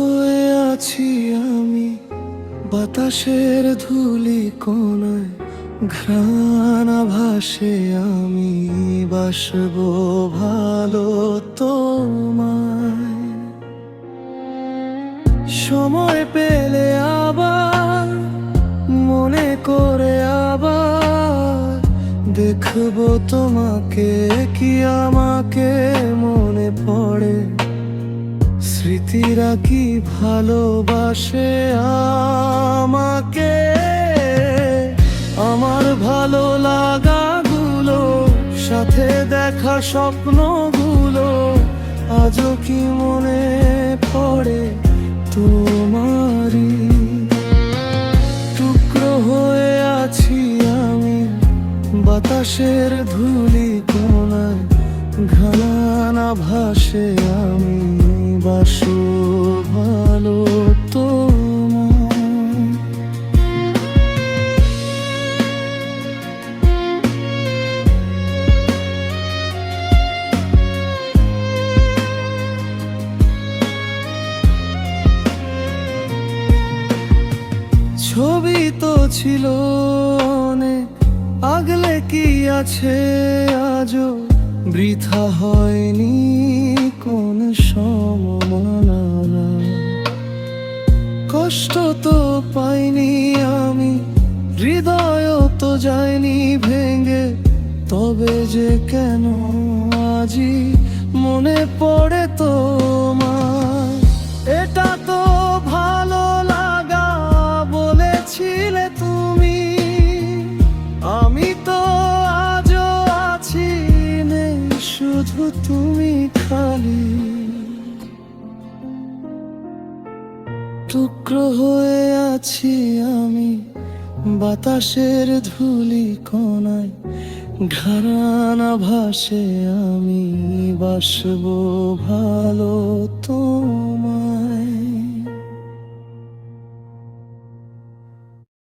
হয়ে আছি আমি বাতাসের ধূলি কোণায়, ঘ্রাণ আভাসে আমি বাসবো ভালো তোমায়। সময় পেলে আবার মনে করে আবার দেখবো তোমাকে, কি আমাকে মনে পড়ে স্মৃতিরা কি ভালোবাসে আমাকে। আমার ভালো লাগাগুলো, সাথে দেখা স্বপ্নগুলো আজও কি মনে পড়ে তোমারই। টুকরো হয়ে আছি আমি বাতাসের ধূলি কোণায়, ঘ্রাণ আভাসে আমি বাসো ভালো তোমায়। ছবি তো ছিল অনেক, আগলে কি আছে আজও, বৃথা হয়নি কোন সমমানা। কষ্ট তো পাইনি আমি, হৃদয় তো যায়নি ভেঙে, তবে যে কেন আজি মনে পড়ে তোমার। এটা তো ভালো লাগা বলেছিলে তুমি, আমি তো আজও আছি নেই, শুধু তুমি খালি। টুকরো হয়ে আছি আমি বাতাসের ধূলি কোণায়, ঘ্রাণ আভাসে আমি বাসবো ভালো তোমায়।